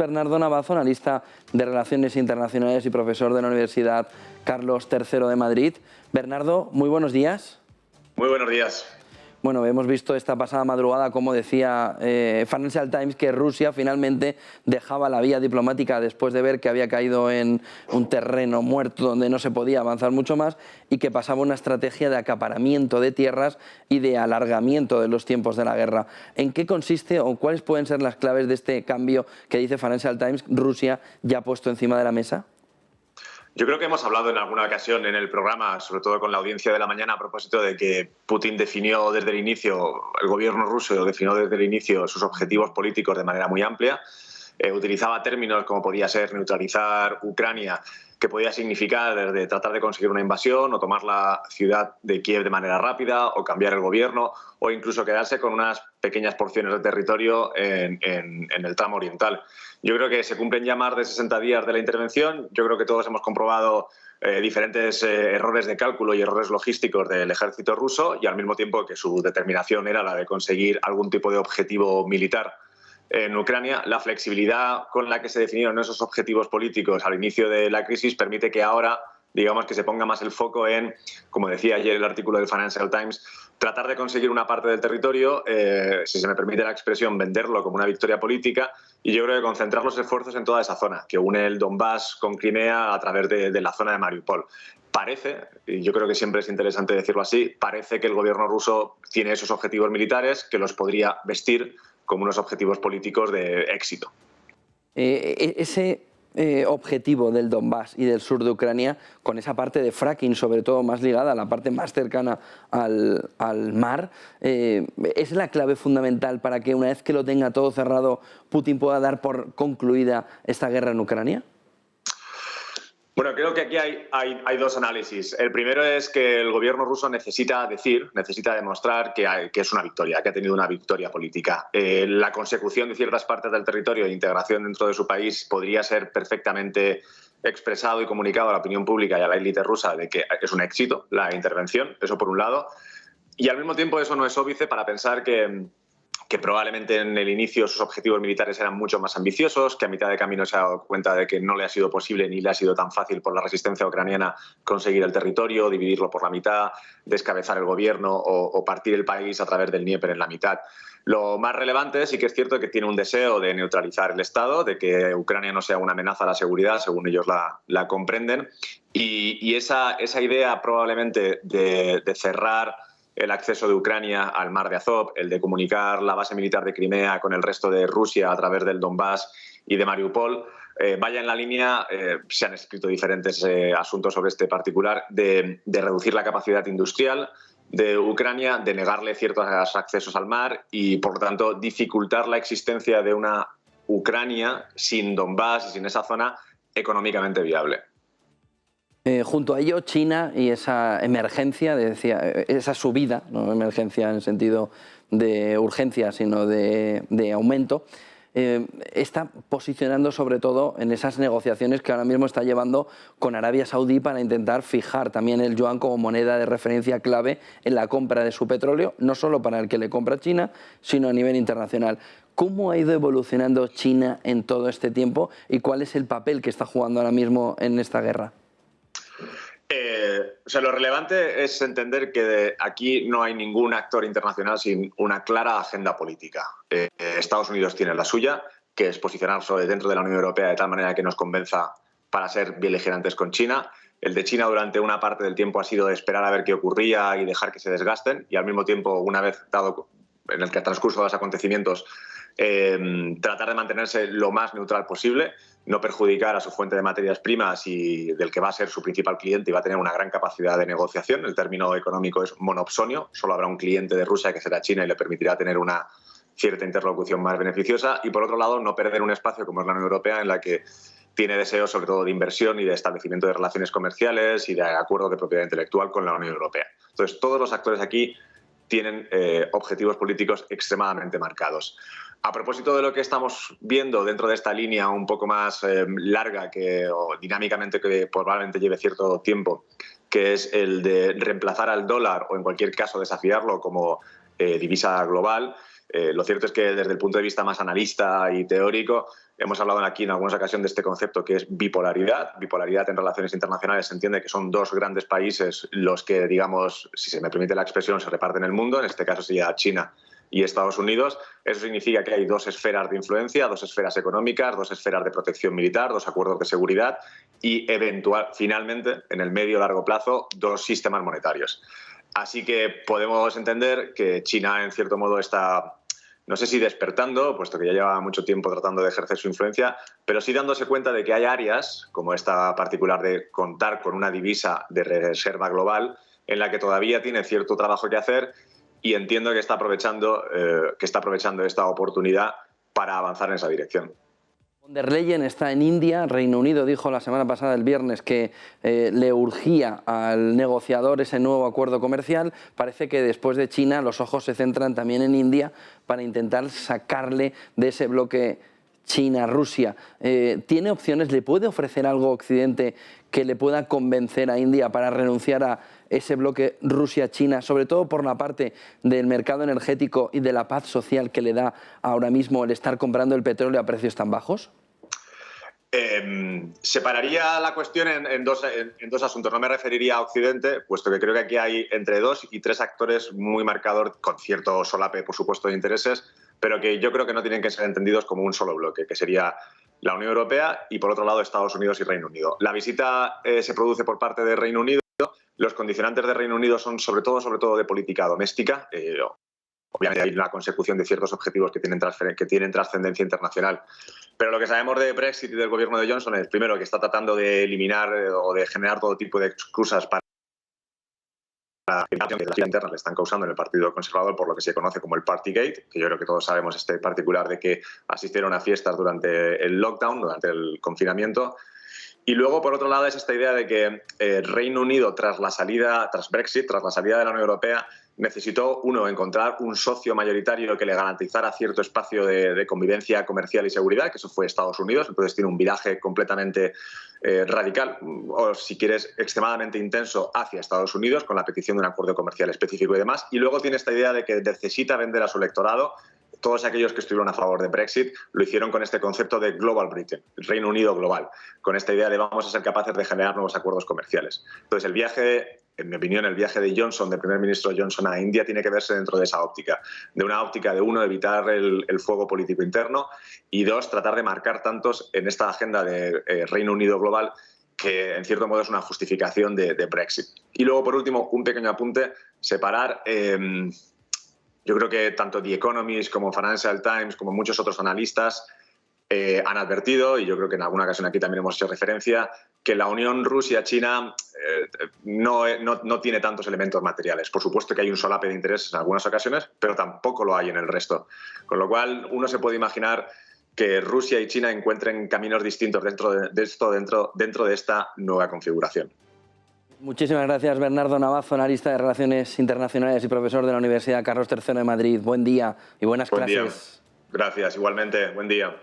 Bernardo Navazo, analista de Relaciones Internacionales y profesor de la Universidad Carlos III de Madrid. Bernardo, muy buenos días. Muy buenos días. Bueno, hemos visto esta pasada madrugada, como decía Financial Times, que Rusia finalmente dejaba la vía diplomática después de ver que había caído en un terreno muerto donde no se podía avanzar mucho más y que pasaba una estrategia de acaparamiento de tierras y de alargamiento de los tiempos de la guerra. ¿En qué consiste o cuáles pueden ser las claves de este cambio que dice Financial Times Rusia ya ha puesto encima de la mesa? Yo creo que hemos hablado en alguna ocasión en el programa, sobre todo con la audiencia de la mañana, a propósito de que Putin definió desde el inicio, el gobierno ruso definió desde el inicio sus objetivos políticos de manera muy amplia. Utilizaba términos como podía ser neutralizar Ucrania, que podía significar desde tratar de conseguir una invasión o tomar la ciudad de Kiev de manera rápida o cambiar el gobierno o incluso quedarse con unas pequeñas porciones de territorio en el tramo oriental. Yo creo que se cumplen ya más de 60 días de la intervención. Yo creo que todos hemos comprobado diferentes errores de cálculo y errores logísticos del ejército ruso y al mismo tiempo que su determinación era la de conseguir algún tipo de objetivo militar en Ucrania. La flexibilidad con la que se definieron esos objetivos políticos al inicio de la crisis permite que ahora, digamos, que se ponga más el foco en, como decía ayer el artículo del Financial Times, tratar de conseguir una parte del territorio, si se me permite la expresión, venderlo como una victoria política, y yo creo que concentrar los esfuerzos en toda esa zona, que une el Donbass con Crimea a través de la zona de Mariupol. Parece, y yo creo que siempre es interesante decirlo así, parece que el gobierno ruso tiene esos objetivos militares que los podría vestir como unos objetivos políticos de éxito. Ese objetivo del Donbass y del sur de Ucrania, con esa parte de fracking, sobre todo más ligada a la parte más cercana al mar, ¿es la clave fundamental para que una vez que lo tenga todo cerrado, Putin pueda dar por concluida esta guerra en Ucrania? Bueno, creo que aquí hay dos análisis. El primero es que el gobierno ruso necesita demostrar que es una victoria, que ha tenido una victoria política. La consecución de ciertas partes del territorio e integración dentro de su país podría ser perfectamente expresado y comunicado a la opinión pública y a la élite rusa de que es un éxito la intervención, eso por un lado. Y al mismo tiempo eso no es óbice para pensar que probablemente en el inicio sus objetivos militares eran mucho más ambiciosos, que a mitad de camino se ha dado cuenta de que no le ha sido posible ni le ha sido tan fácil por la resistencia ucraniana conseguir el territorio, dividirlo por la mitad, descabezar el gobierno o partir el país a través del Dnieper en la mitad. Lo más relevante sí que es cierto que tiene un deseo de neutralizar el Estado, de que Ucrania no sea una amenaza a la seguridad, según ellos la comprenden, y esa idea probablemente de cerrar el acceso de Ucrania al mar de Azov, el de comunicar la base militar de Crimea con el resto de Rusia a través del Donbass y de Mariupol, vaya en la línea, se han escrito diferentes asuntos sobre este particular, de reducir la capacidad industrial de Ucrania, de negarle ciertos accesos al mar y, por lo tanto, dificultar la existencia de una Ucrania sin Donbass y sin esa zona económicamente viable. Junto a ello, China y esa emergencia, decía, esa subida, no emergencia en sentido de urgencia, sino de aumento, está posicionando sobre todo en esas negociaciones que ahora mismo está llevando con Arabia Saudí para intentar fijar también el yuan como moneda de referencia clave en la compra de su petróleo, no solo para el que le compra China, sino a nivel internacional. ¿Cómo ha ido evolucionando China en todo este tiempo y cuál es el papel que está jugando ahora mismo en esta guerra? Lo relevante es entender que aquí no hay ningún actor internacional sin una clara agenda política. Estados Unidos tiene la suya, que es posicionarse dentro de la Unión Europea de tal manera que nos convenza para ser beligerantes con China. El de China durante una parte del tiempo ha sido esperar a ver qué ocurría y dejar que se desgasten, y al mismo tiempo, una vez dado en el transcurso de los acontecimientos, tratar de mantenerse lo más neutral posible, no perjudicar a su fuente de materias primas y del que va a ser su principal cliente y va a tener una gran capacidad de negociación. El término económico es monopsonio, solo habrá un cliente de Rusia que será China y le permitirá tener una cierta interlocución más beneficiosa, y por otro lado no perder un espacio como es la Unión Europea, en la que tiene deseos sobre todo de inversión y de establecimiento de relaciones comerciales y de acuerdos de propiedad intelectual con la Unión Europea. Entonces todos los actores aquí tienen objetivos políticos extremadamente marcados. A propósito de lo que estamos viendo dentro de esta línea un poco más larga o dinámicamente que probablemente lleve cierto tiempo, que es el de reemplazar al dólar o en cualquier caso desafiarlo como divisa global, lo cierto es que desde el punto de vista más analista y teórico, Hemos hablado aquí en algunas ocasiones de este concepto que es bipolaridad. Bipolaridad en relaciones internacionales se entiende que son dos grandes países los que, digamos, si se me permite la expresión, se reparten el mundo. En este caso sería China y Estados Unidos. Eso significa que hay dos esferas de influencia, dos esferas económicas, dos esferas de protección militar, dos acuerdos de seguridad y, finalmente, en el medio y largo plazo, dos sistemas monetarios. Así que podemos entender que China, en cierto modo, está, no sé si despertando, puesto que ya lleva mucho tiempo tratando de ejercer su influencia, pero sí dándose cuenta de que hay áreas, como esta particular de contar con una divisa de reserva global, en la que todavía tiene cierto trabajo que hacer, y entiendo que está aprovechando esta oportunidad para avanzar en esa dirección. Von der Leyen está en India. Reino Unido dijo la semana pasada, el viernes, que le urgía al negociador ese nuevo acuerdo comercial. Parece que después de China los ojos se centran también en India para intentar sacarle de ese bloque China-Rusia. ¿Tiene opciones? ¿Le puede ofrecer algo Occidente que le pueda convencer a India para renunciar a ese bloque Rusia-China, sobre todo por la parte del mercado energético y de la paz social que le da ahora mismo el estar comprando el petróleo a precios tan bajos? Separaría la cuestión en dos asuntos. No me referiría a Occidente, puesto que creo que aquí hay entre 2 y 3 actores muy marcadores, con cierto solape, por supuesto, de intereses, pero que yo creo que no tienen que ser entendidos como un solo bloque, que sería la Unión Europea y, por otro lado, Estados Unidos y Reino Unido. La visita se produce por parte de Reino Unido. Los condicionantes de Reino Unido son sobre todo de política doméstica. Obviamente hay una consecución de ciertos objetivos que tienen trascendencia internacional. Pero lo que sabemos de Brexit y del gobierno de Johnson es, primero, que está tratando de eliminar o de generar todo tipo de excusas para la vida interna le están causando en el Partido Conservador por lo que se conoce como el Partygate, que yo creo que todos sabemos este particular de que asistieron a fiestas durante el lockdown, durante el confinamiento. Y luego, por otro lado, es esta idea de que Reino Unido, tras Brexit, tras la salida de la Unión Europea, necesitó, encontrar un socio mayoritario que le garantizara cierto espacio de convivencia comercial y seguridad, que eso fue Estados Unidos. Entonces tiene un viraje completamente radical, o si quieres, extremadamente intenso hacia Estados Unidos, con la petición de un acuerdo comercial específico y demás. Y luego tiene esta idea de que necesita vender a su electorado. Todos aquellos que estuvieron a favor de Brexit lo hicieron con este concepto de Global Britain, el Reino Unido global, con esta idea de vamos a ser capaces de generar nuevos acuerdos comerciales. Entonces el viaje, en mi opinión, el viaje de Johnson, del primer ministro Johnson a India, tiene que verse dentro de esa óptica. De una óptica de, evitar el fuego político interno y 2, tratar de marcar tantos en esta agenda de Reino Unido global que en cierto modo es una justificación de Brexit. Y luego, por último, un pequeño apunte, separar... Yo creo que tanto The Economist como Financial Times, como muchos otros analistas, han advertido, y yo creo que en alguna ocasión aquí también hemos hecho referencia, que la unión Rusia-China no tiene tantos elementos materiales. Por supuesto que hay un solape de intereses en algunas ocasiones, pero tampoco lo hay en el resto. Con lo cual, uno se puede imaginar que Rusia y China encuentren caminos distintos dentro de esta nueva configuración. Muchísimas gracias, Bernardo Navazo, analista de Relaciones Internacionales y profesor de la Universidad Carlos III de Madrid. Buen día y buenas clases. Buen día. Gracias, igualmente. Buen día.